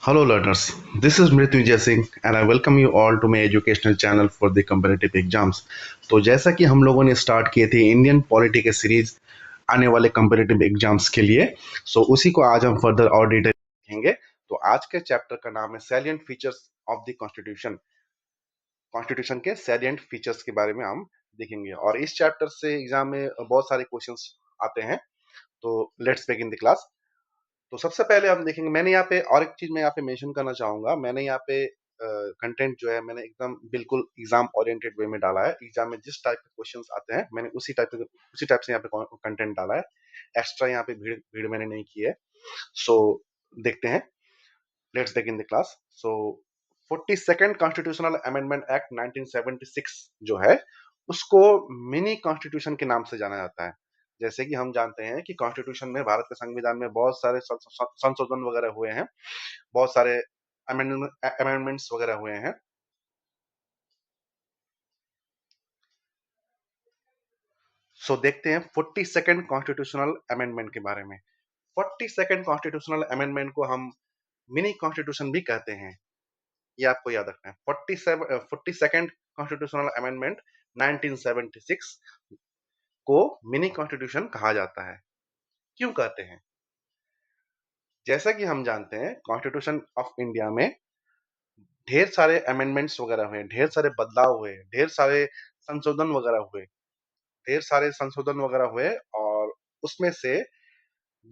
Hello learners, this is Mrityunjay Singh and I welcome you all to my educational channel for the competitive exams। तो जैसा कि हम लोगों ने start किए थे इंडियन पॉलिटी के सीरीज आने वाले competitive एग्जाम्स के लिए, उसी को आज हम फर्दर और डिटेल देखेंगे। तो आज के चैप्टर का नाम है salient features of the constitution. Constitution के सैलिएंट फीचर्स के बारे में हम देखेंगे और इस चैप्टर से एग्जाम में बहुत सारे क्वेश्चंस आते हैं। तो लेट्स बिगिन द क्लास। तो सबसे पहले हम देखेंगे, मैंने यहाँ पे और एक चीज मैं यहाँ पे मेंशन करना चाहूंगा। मैंने यहाँ पे कंटेंट जो है मैंने एकदम बिल्कुल एग्जाम ओरिएंटेड वे में डाला है। एग्जाम में जिस टाइप के क्वेश्चंस आते हैं मैंने उसी टाइप से यहाँ पे कंटेंट डाला है। एक्स्ट्रा यहाँ पे भीड़ भीड़ मैंने नहीं की है। सो देखते हैं, let's begin the class. So 42nd constitutional amendment act 1976 जो है उसको मिनी कॉन्स्टिट्यूशन के नाम से जाना जाता है। जैसे कि हम जानते हैं कि कॉन्स्टिट्यूशन में, भारत के संविधान में बहुत सारे संशोधन वगैरह हुए हैं, बहुत सारे अमेंडमेंट्स वगैरह हुए हैं। देखते हैं 42nd कॉन्स्टिट्यूशनल अमेंडमेंट के बारे में। 42nd कॉन्स्टिट्यूशनल अमेंडमेंट को हम मिनी कॉन्स्टिट्यूशन भी कहते हैं, ये आपको याद रखना है। 42nd कॉन्स्टिट्यूशनल अमेंडमेंट 1976 को मिनी कॉन्स्टिट्यूशन कहा जाता है। क्यों कहते हैं? जैसा कि हम जानते हैं कॉन्स्टिट्यूशन ऑफ इंडिया में ढेर सारे अमेंडमेंट्स वगैरह हुए, ढेर सारे बदलाव हुए, ढेर सारे संशोधन वगैरह हुए, ढेर सारे संशोधन वगैरह हुए। और उसमें से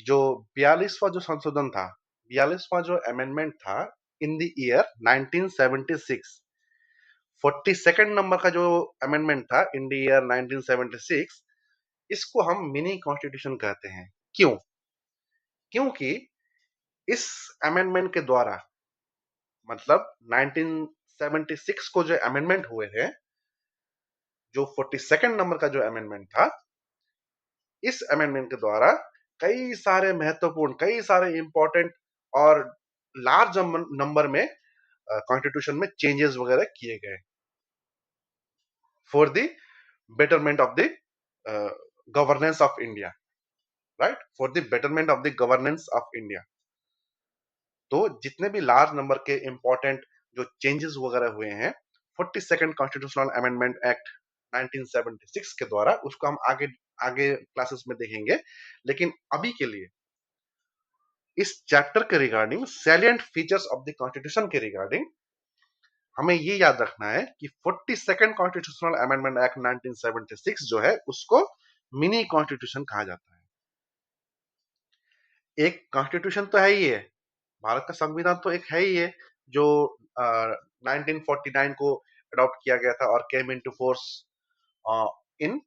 जो 42वां जो संशोधन था, 42वां जो अमेंडमेंट था इन द ईयर 1976, 42nd नंबर का जो अमेंडमेंट था इन द ईयर 1976, इसको हम मिनी कॉन्स्टिट्यूशन कहते हैं। क्यों? क्योंकि इस अमेंडमेंट के द्वारा, मतलब 1976 को जो अमेंडमेंट हुए थे, जो 42nd नंबर का जो अमेंडमेंट था, इस अमेंडमेंट के द्वारा कई सारे महत्वपूर्ण, कई सारे इंपॉर्टेंट और लार्ज नंबर में कॉन्स्टिट्यूशन में चेंजेस वगैरह किए गए for the betterment of the governance of India, right, for the betterment of the governance of India. तो जितने भी लार्ज नंबर के इंपॉर्टेंट जो चेंजेस वगैरह हुए हैं 42nd कॉन्स्टिट्यूशनल अमेंडमेंट एक्ट 1976 के द्वारा, उसको हम आगे आगे क्लासेस में देखेंगे। लेकिन अभी के लिए इस चैप्टर के regarding, salient features of the constitution के रिगार्डिंग, हमें ये याद रखना है कि 42nd कॉन्स्टिट्यूशनल अमेंडमेंट एक्ट 1976 जो है उसको मिनी कॉन्स्टिट्यूशन कहा जाता है। एक कॉन्स्टिट्यूशन तो है ही है, भारत का संविधान तो एक है ही है, जो 1949 को अडॉप्ट किया गया था और केम इनटू फोर्स इन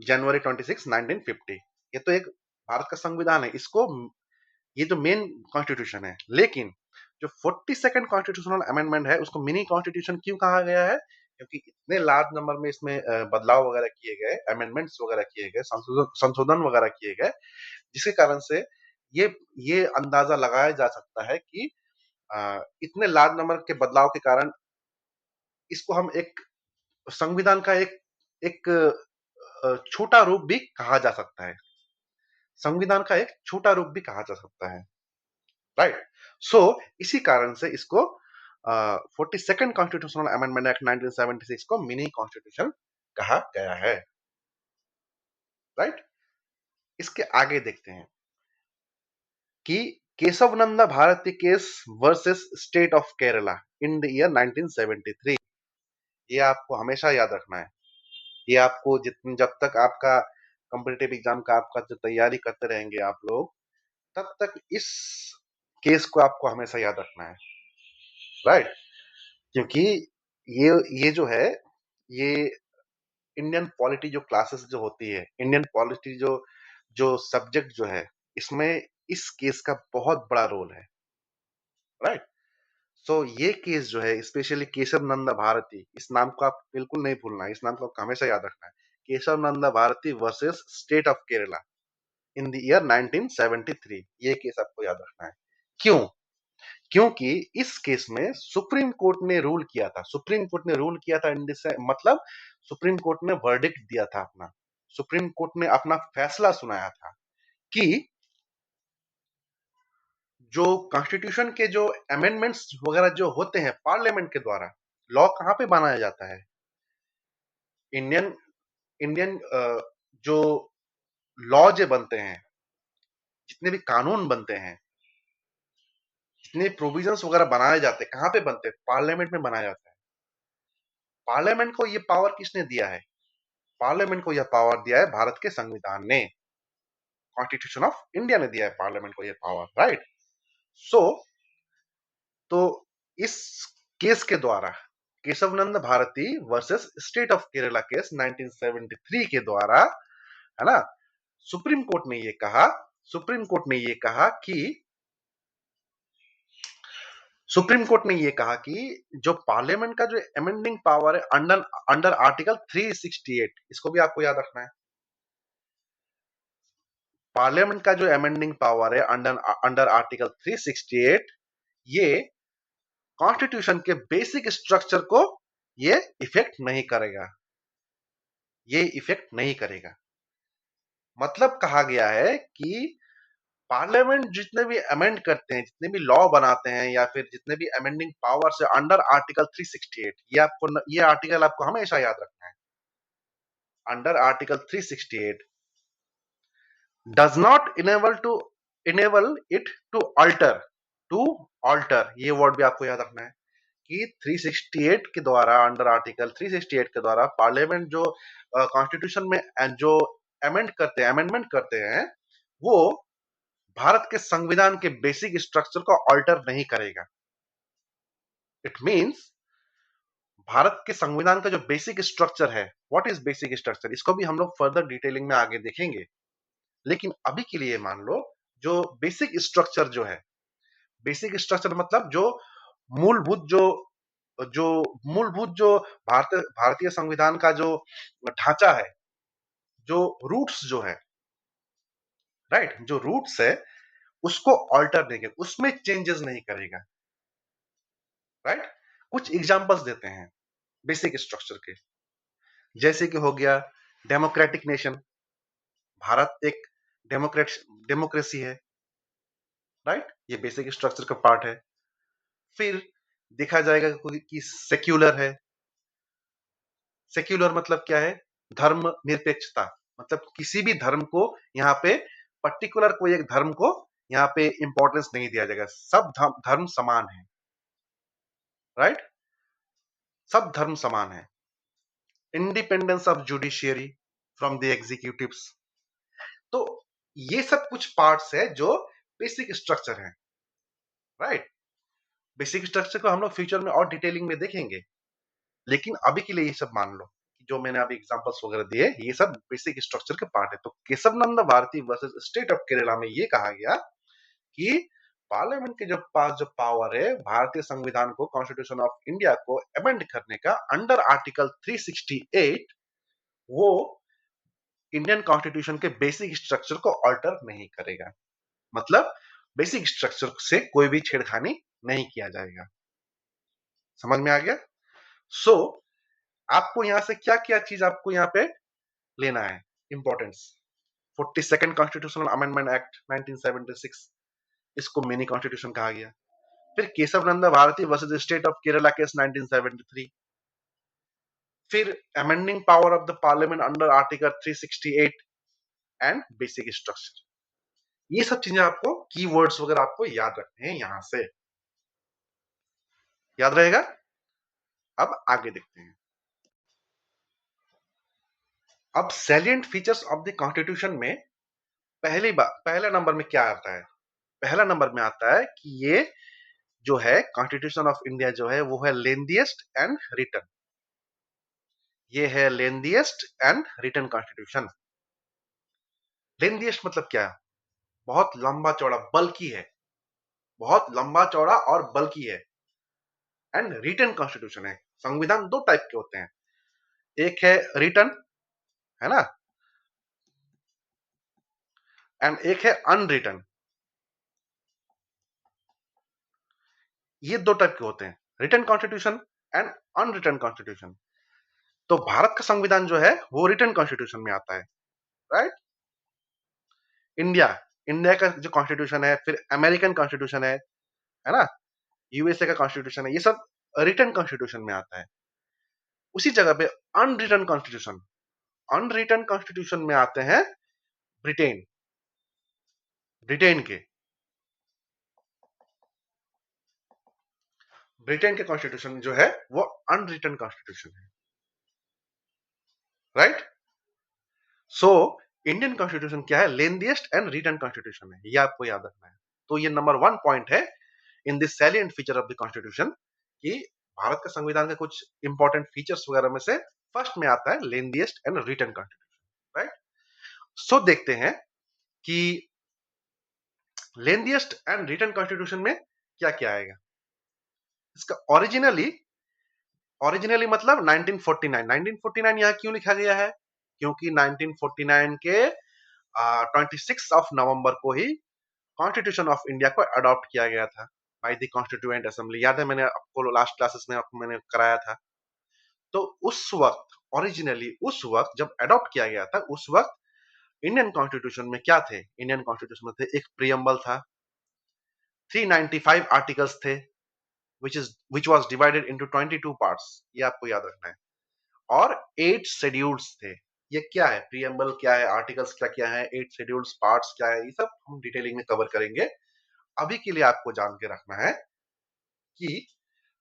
जनवरी 26 1950। ये तो एक भारत का संविधान है, इसको, ये जो मेन कॉन्स्टिट्यूशन है। लेकिन जो 42nd कॉन्स्टिट्यूशनल अमेंडमेंट है उसको मिनी कॉन्स्टिट्यूशन क्यों कहा गया है? क्योंकि इतने लार्ज नंबर में इसमें बदलाव वगैरह किए गए, अमेंडमेंट्स वगैरह किए गए, संशोधन वगैरह किए गए, जिसके कारण से ये ये अंदाजा लगाया जा सकता है कि इतने लार्ज नंबर के बदलाव के कारण इसको हम एक संविधान का एक एक छोटा रूप भी कहा जा सकता है, संविधान का एक छोटा रूप भी कहा जा सकता है, राइट। सो इसी कारण से इसको 42nd कॉन्स्टिट्यूशनल अमेंडमेंट एक्ट 1976 को मिनी कॉन्स्टिट्यूशन कहा गया है, राइट। इसके आगे देखते हैं कि Kesavananda Bharati case versus state of Kerala in the year 1973। ये आपको हमेशा याद रखना है। ये आपको जितने, जब तक आपका कॉम्पिटिटिव एग्जाम का आपका जो तैयारी करते रहेंगे आप लोग, तब तक इस केस को आपको हमेशा याद रखना है, राइट। क्योंकि ये जो है, ये इंडियन पॉलिटी जो क्लासेस जो होती है, इंडियन पॉलिटी जो जो सब्जेक्ट जो है, इसमें इस केस का बहुत बड़ा रोल है, राइट। ये केस जो है, स्पेशली केशव नंदा भारती, इस नाम को आप बिल्कुल नहीं भूलना है, इस नाम को आपको हमेशा याद रखना है। Kesavananda Bharati versus state of Kerala in the year 1973, ये केस आपको याद रखना है। क्यों? क्योंकि इस केस में सुप्रीम कोर्ट ने रूल किया था, सुप्रीम कोर्ट ने रूल किया था इन दिस, मतलब सुप्रीम कोर्ट ने वर्डिक्ट दिया था अपना, सुप्रीम कोर्ट ने अपना फैसला सुनाया था कि जो कॉन्स्टिट्यूशन के जो अमेंडमेंट्स वगैरह जो होते हैं पार्लियामेंट के द्वारा, लॉ कहाँ पे बनाया जाता है? इंडियन इंडियन जो लॉ जो बनते हैं, जितने भी कानून बनते हैं, जितने प्रोविजंस वगैरह बनाए जाते हैं, कहाँ पे बनते हैं? पार्लियामेंट में बनाया जाता है। पार्लियामेंट को ये पावर किसने दिया है? पार्लियामेंट को यह पावर दिया है भारत के संविधान ने, कॉन्स्टिट्यूशन ऑफ इंडिया ने दिया है पार्लियामेंट को यह पावर, राइट? सो तो इस केस के द्वारा, Kesavananda Bharati versus state of Kerala case 1973 के द्वारा, है ना, सुप्रीम कोर्ट ने ये कहा, सुप्रीम कोर्ट ने ये कहा कि सुप्रीम कोर्ट ने ये कहा कि जो पार्लियामेंट का जो अमेंडिंग पावर है अंडर अंडर आर्टिकल 368, इसको भी आपको याद रखना है। पार्लियामेंट का जो अमेंडिंग पावर है अंडर अंडर आर्टिकल 368, ये कॉन्स्टिट्यूशन के बेसिक स्ट्रक्चर को ये इफेक्ट नहीं करेगा, ये इफेक्ट नहीं करेगा। मतलब कहा गया है कि पार्लियामेंट जितने भी अमेंड करते हैं, जितने भी लॉ बनाते हैं, या फिर जितने भी अमेंडिंग पावर्स है अंडर आर्टिकल 368, ये आर्टिकल आपको हमेशा याद रखना है। Under article 368 does not enable it to alter, ये वर्ड भी आपको याद रखना है कि 368 के द्वारा, अंडर आर्टिकल 368 के द्वारा पार्लियामेंट जो कॉन्स्टिट्यूशन में जो अमेंडमेंट करते हैं, वो भारत के संविधान के बेसिक स्ट्रक्चर को अल्टर नहीं करेगा। इट मींस भारत के संविधान का जो बेसिक स्ट्रक्चर है, व्हाट इज बेसिक स्ट्रक्चर, इसको भी हम लोग फर्दर डिटेलिंग में आगे देखेंगे। लेकिन अभी के लिए मान लो, जो बेसिक स्ट्रक्चर जो है, बेसिक स्ट्रक्चर मतलब जो मूलभूत जो जो मूलभूत जो भारतीय संविधान का जो ढांचा है, जो रूट्स जो है, राइट, जो रूट्स है, उसको ऑल्टर नहीं करेगा, उसमें चेंजेस नहीं करेगा, राइट। कुछ एग्जांपल्स देते हैं बेसिक स्ट्रक्चर के, जैसे कि हो गया डेमोक्रेटिक नेशन, भारत एक डेमोक्रेट डेमोक्रेसी है, राइट, ये बेसिक स्ट्रक्चर का पार्ट है। फिर देखा जाएगा कि सेक्युलर है। सेक्युलर मतलब क्या है? धर्म निरपेक्षता, मतलब किसी भी धर्म को यहाँ पे, पर्टिकुलर कोई एक धर्म को यहाँ पे इंपॉर्टेंस नहीं दिया जाएगा, सब धर्म समान है, राइट, सब धर्म समान है। Independence of judiciary from the executives. तो ये सब कुछ पार्ट्स है जो बेसिक स्ट्रक्चर है, राइट। बेसिक स्ट्रक्चर को हम लोग फ्यूचर में और डिटेलिंग में देखेंगे, लेकिन अभी के लिए ये सब मान लो कि जो मैंने अभी एग्जांपल्स वगैरह दिए, ये सब बेसिक स्ट्रक्चर के पार्ट है। तो Kesavananda Bharati versus state of Kerala में ये कहा गया कि पार्लियामेंट के जो पास जो पावर है भारतीय संविधान को, कॉन्स्टिट्यूशन ऑफ इंडिया को अमेंड करने का अंडर आर्टिकल 368, वो इंडियन कॉन्स्टिट्यूशन के बेसिक स्ट्रक्चर को अल्टर नहीं करेगा। मतलब बेसिक स्ट्रक्चर से कोई भी छेड़खानी नहीं किया जाएगा। समझ में आ गया? सो आपको यहां से क्या क्या चीज आपको यहाँ पे लेना है importance? 42nd constitutional amendment act 1976, इसको मिनी कॉन्स्टिट्यूशन कहा गया। फिर Kesavananda Bharati versus state of Kerala case 1973। फिर amending power of the parliament under article 368 and basic structure. ये सब चीजें आपको, कीवर्ड्स वगैरह आपको याद रखने हैं, यहां से याद रहेगा। अब आगे देखते हैं। अब salient features of the constitution में पहले नंबर में क्या आता है? पहला नंबर में आता है कि ये जो है कॉन्स्टिट्यूशन ऑफ इंडिया जो है, वो है लेंथीएस्ट एंड रिटन। ये है lengthiest and written constitution. Lengthiest मतलब क्या? बहुत लंबा चौड़ा, बल्कि है, बहुत लंबा चौड़ा और बल्कि है। एंड रिटन कॉन्स्टिट्यूशन है। संविधान दो टाइप के होते हैं, एक है रिटन, है ना, एंड एक है अनरिटन। ये दो टाइप के होते हैं, written constitution and unwritten constitution. तो भारत का संविधान जो है वो रिटन कॉन्स्टिट्यूशन में आता है, राइट। इंडिया इंडिया का जो कॉन्स्टिट्यूशन है, फिर अमेरिकन कॉन्स्टिट्यूशन है ना, यूएसए का कॉन्स्टिट्यूशन है, ये सब रिटन कॉन्स्टिट्यूशन में आता है। उसी जगह पे अनरिटन कॉन्स्टिट्यूशन, अनरिटन कॉन्स्टिट्यूशन में आते हैं ब्रिटेन, ब्रिटेन के ब्रिटेन के कॉन्स्टिट्यूशन जो है वो अनरिटन कॉन्स्टिट्यूशन है, राइट। सो इंडियन कॉन्स्टिट्यूशन क्या है, लेंथीएस्ट एंड रिटन कॉन्स्टिट्यूशन है, ये आपको याद रखना है। तो ये नंबर 1 पॉइंट है in this salient feature of the constitution कि भारत का संविधान के कुछ इंपॉर्टेंट फीचर्स वगैरह में से फर्स्ट में आता है lengthiest and written constitution, right. So देखते हैं कि लेंथीएस्ट एंड रिटन कॉन्स्टिट्यूशन में क्या क्या आएगा। इसका ओरिजिनली मतलब 1949, 1949 यहाँ क्यों लिखा गया है, क्योंकि 1949 के 26 ऑफ नवंबर को ही कॉन्स्टिट्यूशन ऑफ इंडिया को अडॉप्ट किया गया था बाय द कॉन्स्टिट्यूएंट असेंबली। याद है, मैंने आपको लास्ट क्लासेस में आपको मैंने कराया था। तो उस वक्त ओरिजिनली उस वक्त जब अडॉप्ट किया गया था, उस वक्त इंडियन कॉन्स्टिट्यूशन में क्या थे, इंडियन कॉन्स्टिट्यूशन में थे, एक प्रियम्बल था, 395 आर्टिकल्स थे, which was divided into 22 parts, ये आपको याद रखना है, और 8 शेड्यूल्स थे। ये क्या है, प्रियम्बल क्या है, आर्टिकल्स क्या क्या है, 8 शेड्यूल्स, पार्ट्स क्या है, ये सब हम डिटेलिंग में कवर करेंगे। अभी के लिए आपको जान के रखना है कि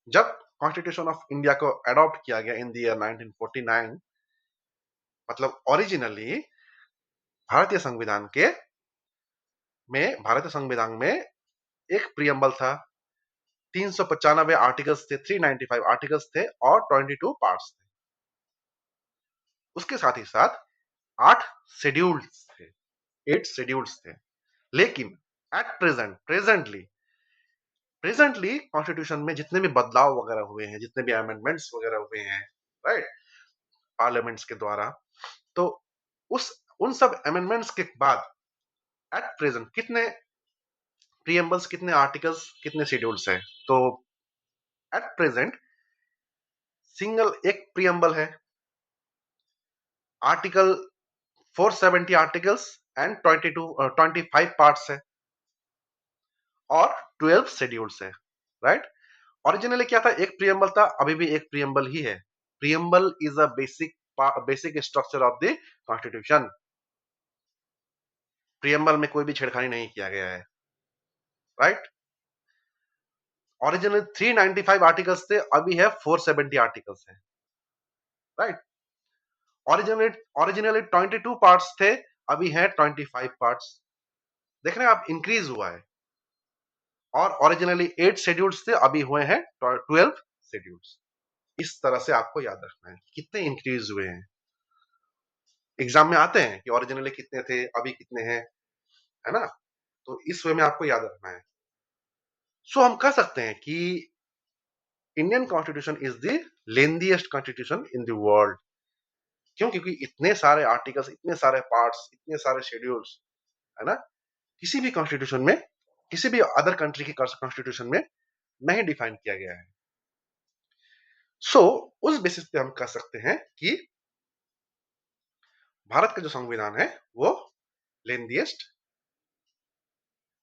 जब कॉन्स्टिट्यूशन ऑफ इंडिया को अडॉप्ट किया गया इन द ईयर 1949, मतलब ओरिजिनली भारतीय संविधान में एक प्रियम्बल था, 395 आर्टिकल्स थे, 395 आर्टिकल्स थे और 22 पार्ट्स थे। उसके साथ ही साथ 8 शेड्यूल्स थे, 8 शेड्यूल्स थे। लेकिन एट प्रेजेंटली कॉन्स्टिट्यूशन में जितने भी बदलाव वगैरह हुए हैं, जितने भी अमेंडमेंट्स वगैरह हुए हैं, राइट, पार्लियामेंट्स के द्वारा, तो उस उन सब अमेंडमेंट्स के बाद एट प्रेजेंट कितने प्रियम्बल्स, कितने आर्टिकल्स, कितने शेड्यूल्स हैं, तो एट प्रेजेंट सिंगल एक प्रियम्बल है, आर्टिकल 470 आर्टिकल्स एंड 25 पार्ट्स है और 12 शेड्यूल्स है, राइट। ओरिजिनली क्या था, एक प्रियम्बल था, अभी भी एक प्रियम्बल ही है। Preamble is a basic structure of the constitution. Preamble में कोई भी छेड़खानी नहीं किया गया है, राइट। ओरिजिनली 395 आर्टिकल्स थे, अभी है 470 आर्टिकल्स है, राइट। ओरिजिनली 22 पार्ट्स थे, अभी है 25 पार्ट्स। देख रहे हैं आप, इंक्रीज हुआ है। और ओरिजिनली 8 शेड्यूल्स थे, अभी हुए हैं 12 शेड्यूल्स। इस तरह से आपको याद रखना है कितने इंक्रीज हुए हैं। एग्जाम में आते हैं कि ओरिजिनली कितने थे, अभी कितने हैं, है ना। तो इस वे में आपको याद रखना है। सो हम कह सकते हैं कि Indian constitution is the lengthiest constitution in the world. क्यों, क्योंकि इतने सारे आर्टिकल्स, इतने सारे पार्ट्स, इतने सारे शेड्यूल्स, है ना, किसी भी कॉन्स्टिट्यूशन में, किसी भी अदर कंट्री के कॉन्स्टिट्यूशन में नहीं डिफाइन किया गया है। सो उस बेसिस पे हम कह सकते हैं कि भारत का जो संविधान है वो lengthiest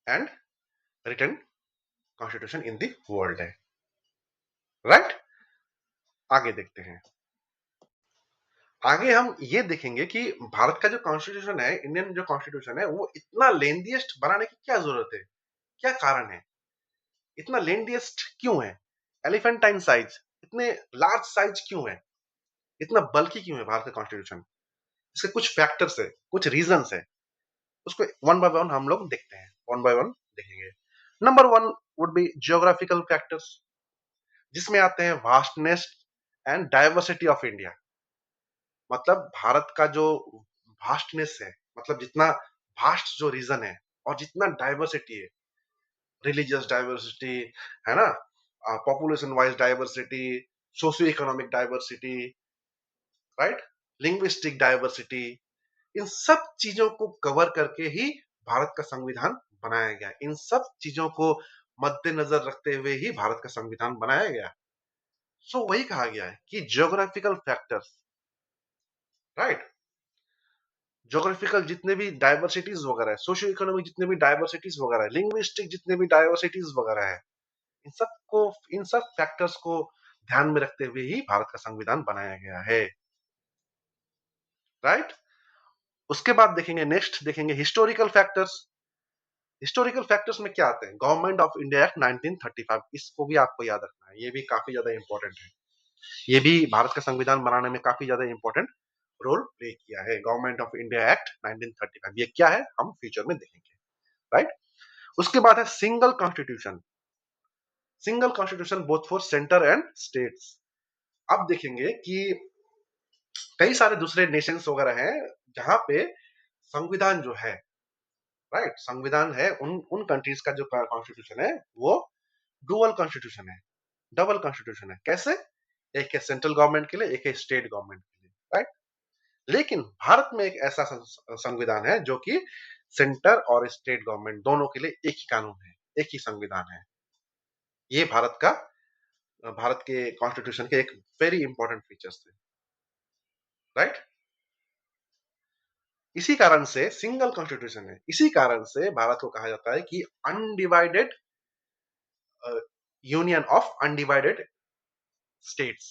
and written constitution in the world है, राइट। आगे देखते हैं। आगे हम ये देखेंगे कि भारत का जो कॉन्स्टिट्यूशन है, इंडियन जो कॉन्स्टिट्यूशन है, वो इतना लेंथीएस्ट बनाने की क्या जरूरत है, क्या कारण है, इतना लेंथीएस्ट क्यों है, एलिफेंटाइन साइज, इतने लार्ज साइज क्यों है, इतना बल्कि क्यों है भारत का कॉन्स्टिट्यूशन। इसके कुछ फैक्टर्स है, कुछ रीजंस है, उसको वन बाय वन हम लोग देखते हैं, वन बाय वन देखेंगे। Number 1 would be geographical factors, जिसमें आते हैं vastness and diversity of India. मतलब भारत का जो वास्टनेस है, मतलब जितना वास्ट जो रीजन है और जितना डाइवर्सिटी है, रिलीजियस डाइवर्सिटी, है ना, population wise diversity, socio economic diversity, right, linguistic diversity, इन सब चीजों को कवर करके ही भारत का संविधान बनाया गया। इन सब चीजों को मद्देनजर रखते हुए ही भारत का संविधान बनाया गया। सो वही कहा गया है कि जियोग्राफिकल फैक्टर्स, राइट। ज्योग्राफिकल जितने भी डाइवर्सिटीज वगैरह है, सोशियो इकोनॉमिक जितने भी डाइवर्सिटीज वगैरह है, लिंग्विस्टिक जितने भी डाइवर्सिटीज वगैरह है, इन सबको, इन सब फैक्टर्स को ध्यान में रखते हुए ही भारत का संविधान बनाया गया है। राइट। उसके बाद देखेंगे, नेक्स्ट देखेंगे हिस्टोरिकल फैक्टर्स। हिस्टोरिकल फैक्टर्स में क्या आते हैं? गवर्नमेंट ऑफ इंडिया एक्ट 1935, इसको भी आपको याद रखना है, ये भी काफी ज्यादा इंपॉर्टेंट है। ये भी भारत का संविधान बनाने में काफी ज्यादा इंपॉर्टेंट रोल प्ले किया है। गवर्नमेंट ऑफ इंडिया एक्ट 1935, ये क्या है हम फ्यूचर में देखेंगे। राइट। उसके बाद है single constitution. Single constitution both for centre and states. अब देखेंगे कि कई सारे दूसरे नेशंस वगैरह हैं जहां पे संविधान जो है, राइट, संविधान है, उन उन कंट्रीज का जो कॉन्स्टिट्यूशन है वो डुअल कॉन्स्टिट्यूशन है, डबल कॉन्स्टिट्यूशन है। कैसे? एक है सेंट्रल गवर्नमेंट के लिए, एक है स्टेट गवर्नमेंट के लिए। राइट। लेकिन भारत में एक ऐसा संविधान है जो कि सेंटर और स्टेट गवर्नमेंट दोनों के लिए एक ही कानून है, एक ही संविधान है। ये भारत के कॉन्स्टिट्यूशन के एक वेरी इंपॉर्टेंट फीचर्स थे। राइट। इसी कारण से सिंगल कॉन्स्टिट्यूशन है, इसी कारण से भारत को कहा जाता है कि undivided union of undivided states.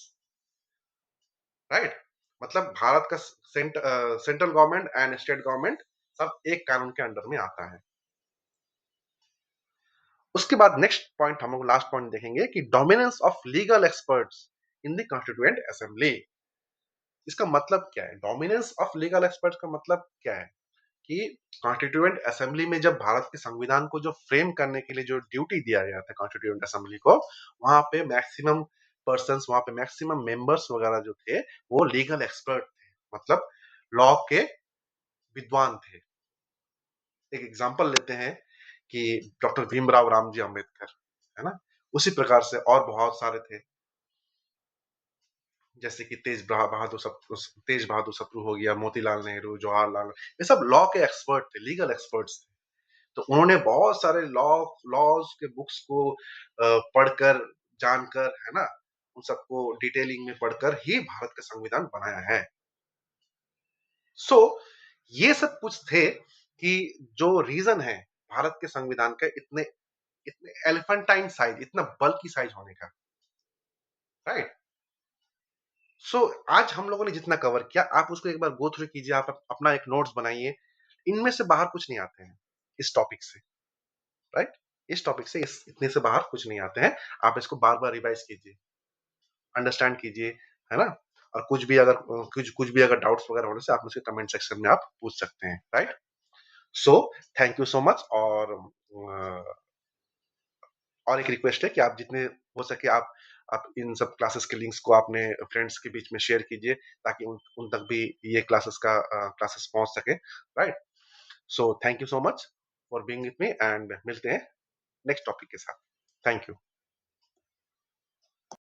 Right. मतलब भारत का central government and state government सब एक कानून के अंडर में आता है। उसके बाद नेक्स्ट पॉइंट हम लोग लास्ट पॉइंट देखेंगे कि dominance of legal experts in the constituent assembly. इसका मतलब क्या है? डोमिनेंस ऑफ लीगल एक्सपर्ट्स का मतलब क्या है कि कॉन्स्टिट्यूएंट असेंबली में जब भारत के संविधान को जो फ्रेम करने के लिए जो ड्यूटी दिया गया था कॉन्स्टिट्यूएंट असेंबली को, वहां पे मैक्सिमम पर्संस, वहां पे मैक्सिमम मेंबर्स वगैरह जो थे वो लीगल एक्सपर्ट थे, मतलब लॉ के विद्वान थे। एक एग्जांपल लेते हैं कि डॉक्टर भीमराव रामजी अंबेडकर, है ना, उसी प्रकार से और बहुत सारे थे, जैसे कि तेज बहादुर सप्रू हो गया, मोतीलाल नेहरू, जवाहरलाल, ये सब लॉ के एक्सपर्ट थे, लीगल एक्सपर्ट्स थे। तो उन्होंने बहुत सारे लॉज के बुक्स को पढ़कर, जानकर, है ना, उन सबको डिटेलिंग में पढ़कर ही भारत का संविधान बनाया है। सो ये सब कुछ थे कि जो रीजन है भारत के संविधान का इतने इतने एलिफेंटाइन साइज, इतना बल्कि साइज होने का। राइट। सो आज हम लोगों ने जितना कवर किया, आप उसको एक बार गो थ्रू कीजिए, आप अपना एक नोट्स बनाइए। इनमें से बाहर कुछ नहीं आते हैं इस टॉपिक से। राइट। इस टॉपिक से इतने से बाहर कुछ नहीं आते हैं। आप इसको बार बार रिवाइज कीजिए, अंडरस्टैंड कीजिए, है ना। और कुछ भी अगर डाउट्स वगैरह होने से आप मुझे कमेंट सेक्शन में आप पूछ सकते हैं। Right. So thank you so much. और एक रिक्वेस्ट है कि आप जितने हो सके आप इन सब क्लासेस के लिंक्स को अपने फ्रेंड्स के बीच में शेयर कीजिए, ताकि उन तक भी ये क्लासेस पहुंच सके। Right. So thank you so much for being with me, and मिलते हैं नेक्स्ट टॉपिक के साथ। Thank you.